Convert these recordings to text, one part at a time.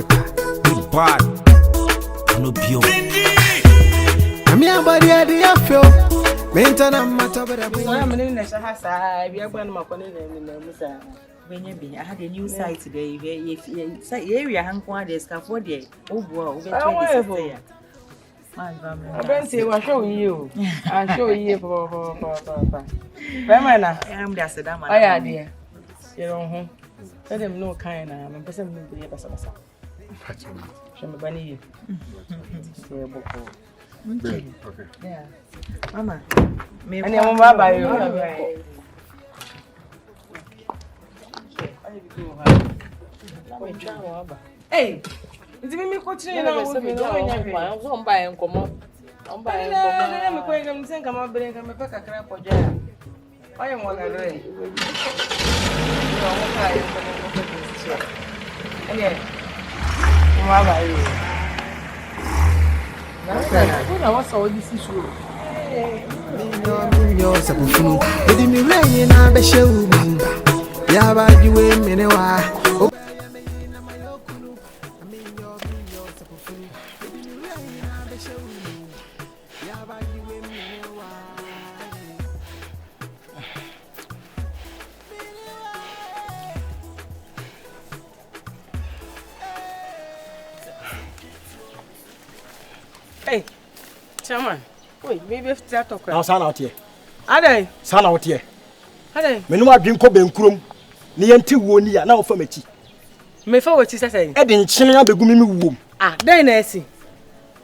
bad. No bio. I'm your body at the afro. Maintain a matter with a boy. I'm in the Shahasa. We are going to Macon. When you be, I had a new site today. If you say area, hang one day, scaffolding. Oh, wow, we're I don't say, I'll show you. I'll show you for Pamela. I am the Saddam. I am dear. You're home. Let them know kind of. I'm person who be a person. Show me bunny. Okay. Yeah. Mama. Me and your mama by you. Hey. It's me coaching. I'm buying come up. I'm buying I'm going to come up and come back a crap for jam. I am one already. And yet, I was all this issue. Yours, I'm fool. But in the rain, I'll be showing. Yaba, you win, Menewa. Hey, Chairman. Wait, maybe if that talk. Now, son out here. Are they? Son out here. Are they? Menuma drink up and crum. Nianti woni now for me. Me for what is saying? Edin China be gumi wom. Ah, then I see.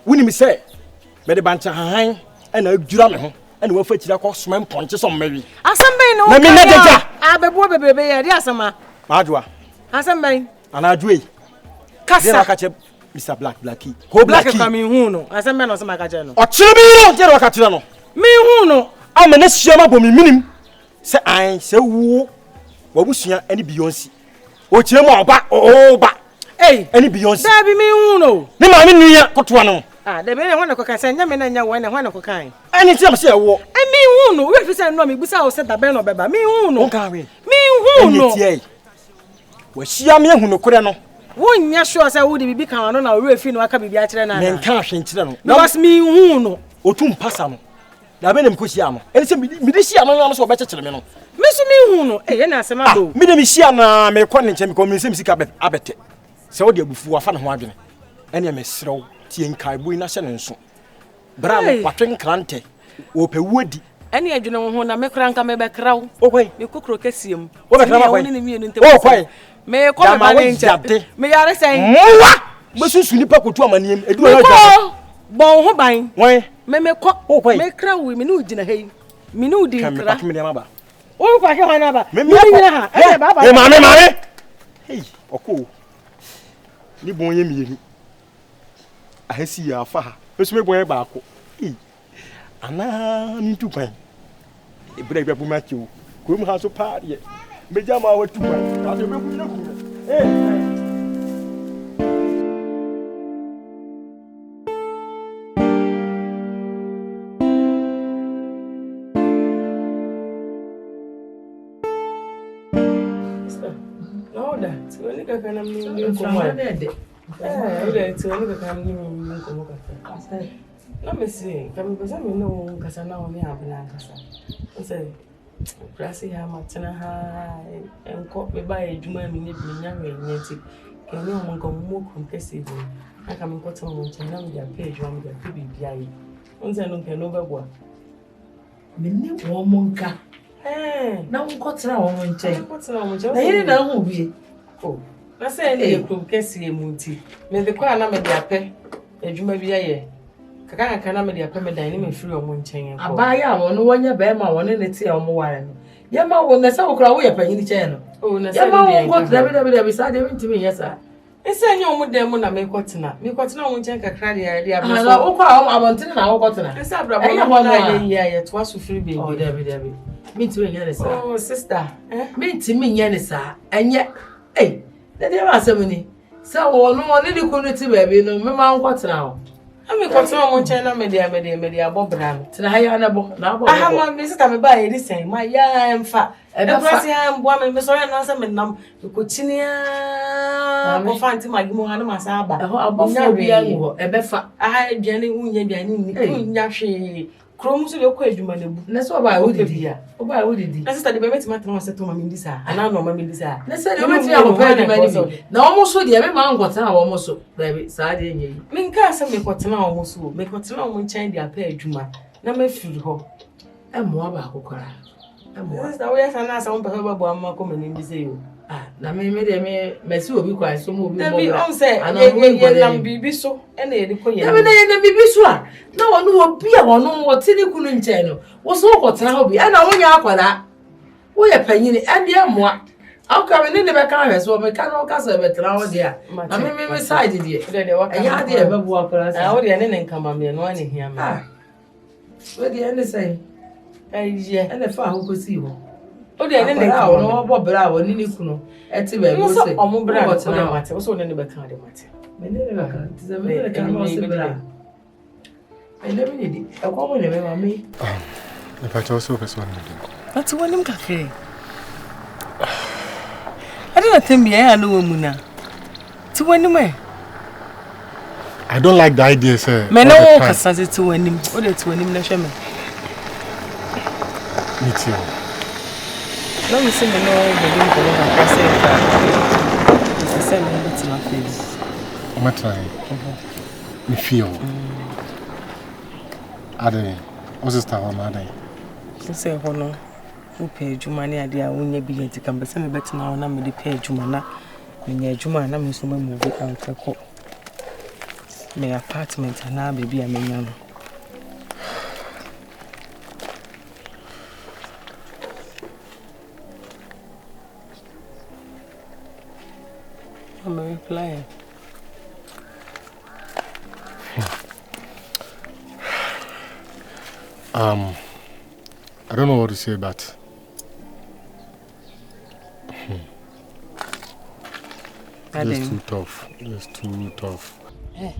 Wuni me say, me de bancha han and a jura me ho. And we for tira ko smem ponche some maybe. Asambe no. Na me na deja. Ah, bebo bebe ya dia asama. Madwa. Asambe. Anadwe. Kasa. Mr. Blackie. Ho Blackie coming who no. Asambe no sama kaje no. O chire bi no, je ro ka tira no. Me hu no. Amene siama bo mi minim. Se an se wo. Wabusua any Beyonce. O chire mo oba. Hey, any Beyonce. There be me hu no. Ni ma me nuya kotoa no. Ah, there be na wana kokan se nya me na nya wana wana kokan. Any time say wo. E me hu no. We fi say no me busa o se da ben no beba. Me hu no. Onka we. Me hu no. Wa hia me hu no kore no. Wonya sure say wo de bibi kan no na we fi no aka bibi a kire na. Me nka hwe nkire no. Because me hu no. Otum pasa no. Na be nem ko hia no. Ene se me de hia no no so obekekere me no. Me so me hu no. Eh na asema do. Me de me hia na me ko ne nche me ko me se me sika abete. Se wo de abufu afa ne ho adwene. Ene me serew tie nkai boy na hye ne nso. Bra no watwen krante. Wo pe wodi. Ene adwene ho na me kra nka me be kraw. O kwai. Me kokro kasiem. Wo be kraw kwai. O kwai. Me ko me ba nche. Me yare sen. Mowa. Besusu nipa kotu amaniem. Edu na jwa. Bon ho ban. Wan. Me ko. Me kraw we me no gina hei. Me no di kra. Me dem aba. O kwa ke hwana ba. Me nyina ha. E ba ba. E mame. Hey, oko. Ni bonye mienu. Ahesi ya afa ha. Besu me bonye ba ako. Ana ni tupan. Ebra bia bu ma kiwo. Ko mu ha so pa de. Meja ma wa tupan. Ade be bu na ku. No da. Tuwani ka kana mimi ko ma. Ule tuwani ka kana mimi ko mo ka. Na me say, kam be say me no kasa na oni abana kasa. Say Prasi ha matena ha enko me ba edwuma mi ne bi nya we nyeti kene o nko mo Contextual aka me koto mo nche na me ya page wa me ya bi bia yi onse no nke no bebo me ne wo mo nka na nko tena wo mo nche na yiri na hu bi o na say ne Contextual mu nti me de kwa na me ya pe edwuma bi ye kaka kana me dia pe me dan ni me free omo nchen enko abaya wo no wonya be ma wo ne tie omo ware no ye ma wo na se wo kra wo ye panyi che no o na se ye ma wo go da bi sa de ntimi yesa ese nya omo dem na me kwotena omo nchen kakra de abna so wo kwa abontin na wo kwotena ese abrabo no na ye to aso free baby o da bi me ntimi nya ne sa oh sister me ntimi nya ne sa enye de ma asem ni se wo no ne di kunu ti baby no me ma kwotena o ami kwotena omo nchen na me dia abobra no tena ha ya na bo na abobra aha ma me sita me ba ye sen ma ya emfa Ebefa mboa me so ya na say me nam ko chinia ko fanti magimo ha na masa aba abofo bia ngo ebefa aduane unya duane ni unya hwe krom so le ko adwuma na bu na so ba wodidi oba wodidi na sister de be metima tena wase to ma me ndisa ana no ma me ndisa na se de metima akọpa adwuma ni bi na omo so de me ma ngotena wo mo so baby saa de enyi me nka se me kotena wo so me kotena wo nchan de apa adwuma na ma firi ho emo aba akokora sister we sana sa on pe ba bo amma ko me ndisa yo na me de me mesi obi kwa so mo obi mo bi on say ye nam bibi so e na ye de ko ye na me na ye bibi so a na wono obi a wono wote ne kunu nchen no wo so kotena ho bi na wonya akwara wo ye panyini e de amoa aka me ne be ka hwe so me ka no ka so be tena ho de a na me side de e ya de e be bo akwara sa wo de ne nkama me no ane hia me wo de ne sai aye e ne fa ho ko si ho o de ne nkama no bo bra wo ni kunu e ti be bo se o mo bra ko na mate o so ne be ka de mate me ne be ka ti ze me ka no se bra me ne me di e ko mo ne me ma me if I chose so person ati wonim kakre ade na tembi ya no mu na ti wonim e I don't like the idea, sir. Me no kasa ti wonim o de ti wonim na hwe me me too. No, we see me no beginning to look at the same bit my face. I'm trying. Me feel. Ade, what's this time, Ade? You say, "Hono, who pay juma ni ade a wonya bi yenti kan be se me bet na ona me de pay juma na me nya juma na me so me move out ko. Me apartment na baby a me nya no. I'm replying. I don't know what to say, but it's too tough. It's too tough. Hey,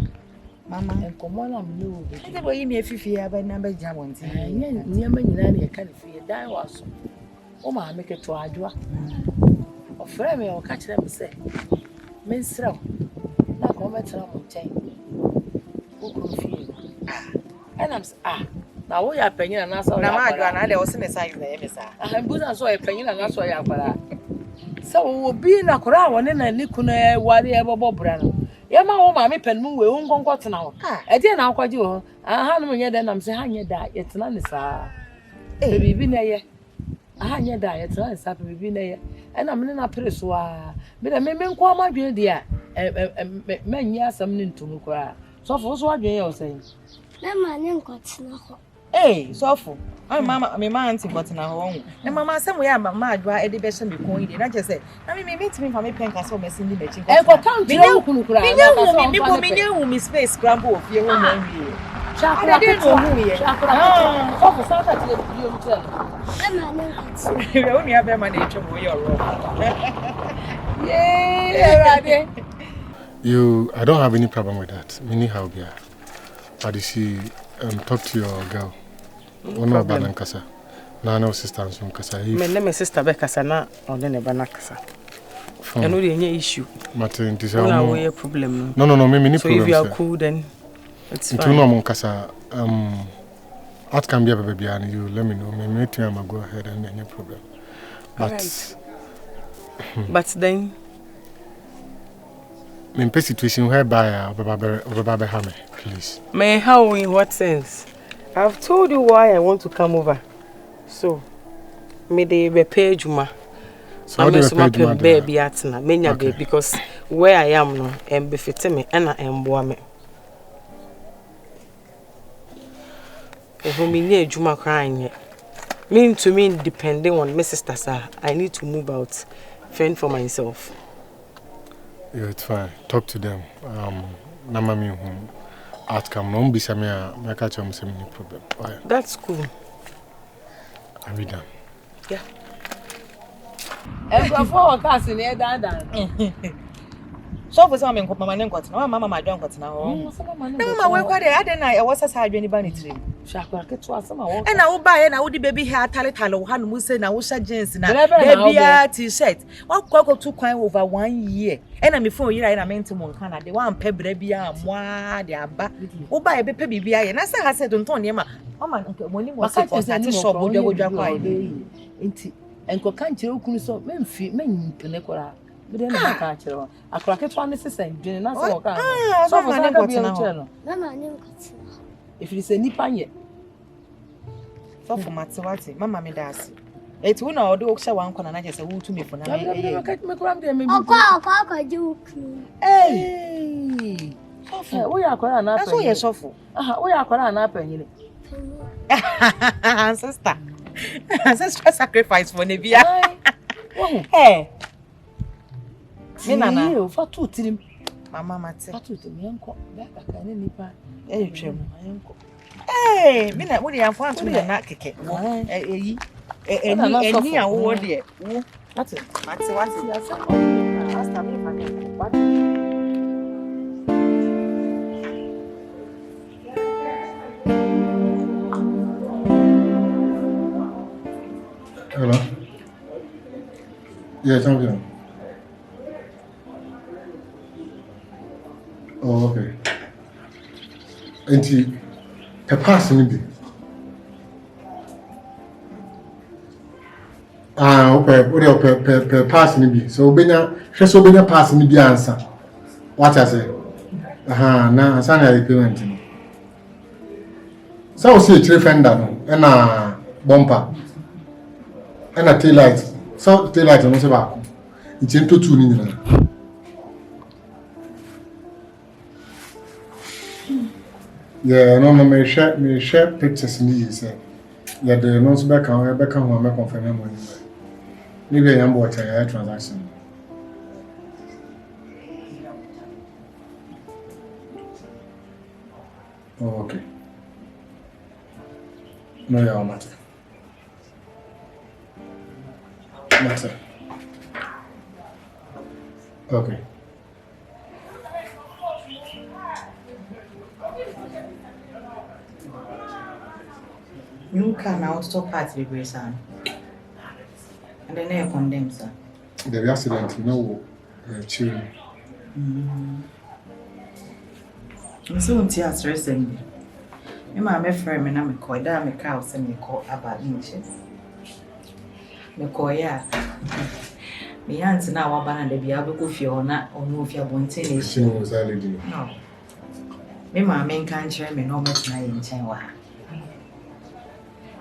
Mama, come on, I'm new. I tell you, me if you have a number, Jamon. near me na can feel die was o ma make it to adwa o frame me o ka kire me say men sraw na ko metra mo chen o ko fie and I'm na wo ya panyin na so na ma adwa na de o se me size na ye me sa bu na so ya panyin na so ya kwara so obi na kora woni na ni kunu e ware e bobo bra no ye ma wo ma me pen mu we wo nkonko tena ho e de na akwaje ho aha no nye de na me se ha nye da ye tena ni sa e bibi na ye aha nye da ye tena ni sa bibi na ye e na me na preso a me da me nko amadwe de a me nya asam ni ntumu kora so fo so adwe ye o sai na ma ne nko tena ho so fo mama me ma auntie but na ho na mama say mo ya mama adwa e de be hye me kon yi na je say na me meet me for me pen ka so me sindi me chin ko count me nya kunu kura me nya hu me space scramble of ye ho na wi chakra ko hu ye chakra so fo so ta ti bi o mutela na ma ne nko tena we only have man e twem we oro yeah I don't have any problem with that. Meaning how be. But you see, talk to your girl. One of Banan Kasa. No sister from Kasa. My name is Sister Bekasa na or then Banakasa. I know the issue. Martin, this is a problem. No, me so if you are cool, then it's fine. No, Kasa. What can be a baby and you let me know. Me too, I'm go ahead and any problem. But right. But then in a situation whereby please. May how in what sense? I've told you why I want to come over. So may they repay Juma. So I'm going baby at na menya baby because where I am no and befit me and I am boame. If we need Juma crying mean to me depending on my sister sir, I need to move out, fend for myself. Yeah, it's fine. Talk to them. Namami outcome. No be some my catch on some problem. That's cool. Are we done? Yeah. And before casting here, Dan. So for some mama ne nkotena mama ma dwan nkotena ho na mama we kwa de ade na e wosa sa adwani ba ne tire shakwa keto asema wo na wo ba ye na wo di baby hair tale wo hanu mu se na wo sha jeans na baby t-shirt wa kwa tu kwan over 1 year na me phone yira na menti mo nka na de wa ampa bra bia amwa de aba wo ba ye bepa bibia ye na sa ha se tonton ne ma mama mo ni mo se for that shop wo dwa kwa ye enti enko kan kire okunu so memfi menyipene kora bide na ka kire akora keto ne sesa ndwene na so ka so for na ka bia kire no Mama ne nkotena. if you say nipa nye so for matewati mama me dasi eti wona odo oksa wan kwana na je se wo tu me fona me kora me me Akwa juku. eh so wo ya akora na so ye sofo wo ya akora na apa nyine sister ancestral sacrifice for Nebia. Hey. Me nana. You for two tirim. Mama mate. For two tirim enko. Ba ka ne nipa. Eh twem. Enko. Eh, me na wo dey amfan to na keke. Eyi. Eni awo de. Wo. Ate. Mate what you say? Asta me fa ke. What? Hello? Yeah, champion. Oh, okay. Auntie, the pass maybe. Okay, pass maybe. So, Benya pass maybe answer. What I say? Na answer the payment. So, see, three fender and a bumper. And a tail light. So tail light no se ba. It's into two ni na. Yeah, no me share pictures ni say. Yeah, the no se back on back on me confirm money. Maybe I am watching a transaction. Oh, okay. No, yeah, matter. Matter. Okay. You can also part the grace and then they condemn sir. The accident, no children. So until I stress me. My friend and I'm called down my cows and me call about inches. Me call ya. Me aunt now about the Biabu Fiona or move your bontin. She was a lady. No. Me my main country, me no much na in Chenwa.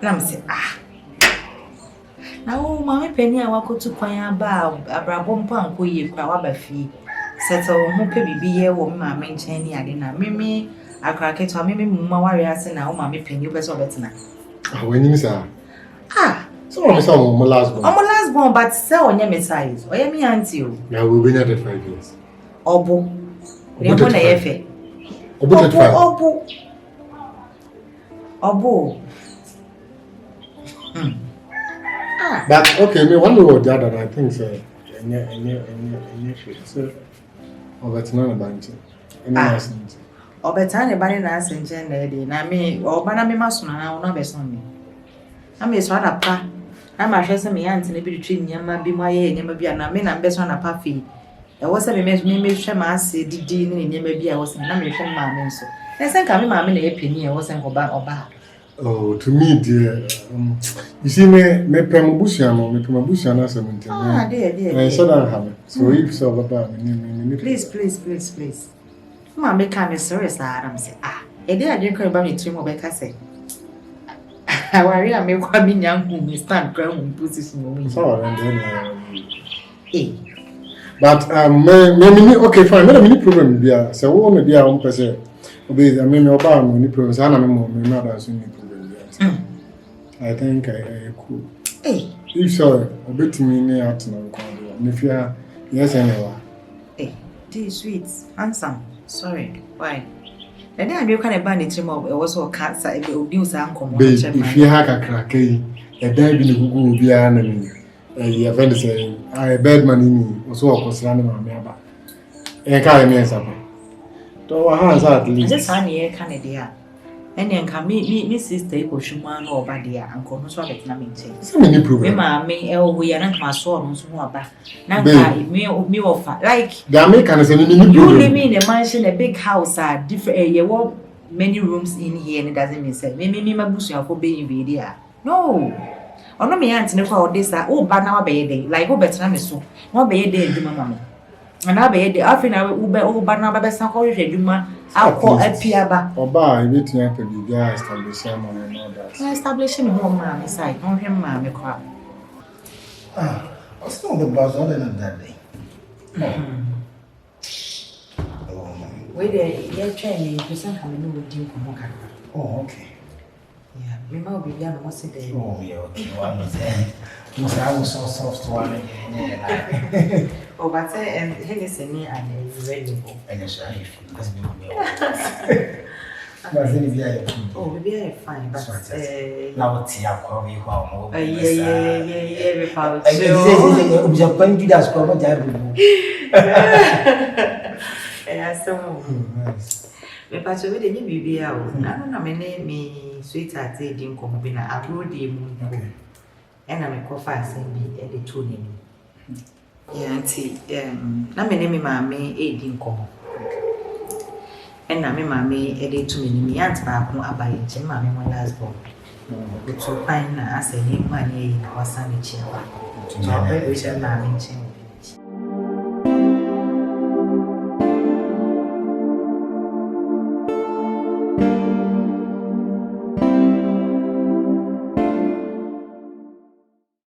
Now say, now, Mammy Penny, I walk to Quaya Bow, a brabon pump, we crowd fee. Settle who pay be here, woman, my main Chenny, I didn't Mimi. I crack it or maybe warriors and now Mammy Penny, you better better. When you say, so I'm some last one. I'm a last born, but sell on your size, or me auntie. Now we'll be at 5 years. Obo. Obo na yefe. Obo. But okay, me one word the other, I think so. So, that's not a bunch. Or better, a banana as in Jenny, na me, or banana mason, I will not be son me. I may swat a pa. I'm a dress me aunt and be between Yama be my age, and maybe an amen and best on a puffy. There was a me share my say, did dean and maybe I was an American mammy. So I think I'm mammy a penny, I wasn't go back or back. Oh, to me, dear. You see, me Pemabusian as a maintain. Ah, dear. I said I have it. So if so, Please. Mammy can't be serious, Adam say, a day I didn't cry about me three more back. I say, I worry, I may come in young who stand ground position. But maybe okay, fine. Not a mini problem. Yeah, so what maybe I won't say. Obey, I mean, about many problems. I don't know that's any problem. I think I could. If so, a bit to me near to know. If you are, yes, anyway. Dear sweet, handsome. Sorry, why? And then you can ban it more. It was all cats. I will use uncle. If you have a crack, a day be who be an enemy. A friend saying, I bad money, was all concerning my member. And carry me something. To our hands at least. Just honey, Canada. And then come me sister, Koshuma or Badia, and Konoso at Naming. So many problem. Me, we are not my son, so about. Now, me offer. Like, the Americans and you live in a mansion, a big house, different, you want many rooms in here, and it doesn't mean say, maybe my bush for being video. No. Or no, me auntie, no, this, oh, but now be a day, like, oh, better than so. What be a day, do mamma. And I'll be a day, I think I will be over now, but some college, do man. I'll call a piaba. Or buy waiting at the big establishment and all that. Establishing home, mammy, side, on him, mammy, crap. What's not the buzz other than that day? Wait there, you're training, you can't come in with you. Oh, okay. Yeah, we might be young, what's it there? Oh, yeah, okay. One was there. Must I was so soft one. Oh, but and Hennessy and available. And it's a must be me. But then if you are oh, we are fine, but now what's your coffee? Yeah, without I going to that school. yeah, so but so we didn't be out. I don't know, my name is sweetheart, didn't come up in a road, and I'm a coffee and be at the tuning. Yeah, auntie, na me name mammy, didn't come. And na me mammy, a day to me, aunt back, no, about it, mammy, my last born. It's so fine as a new money or Sunday chair. So I wish I'm mammy.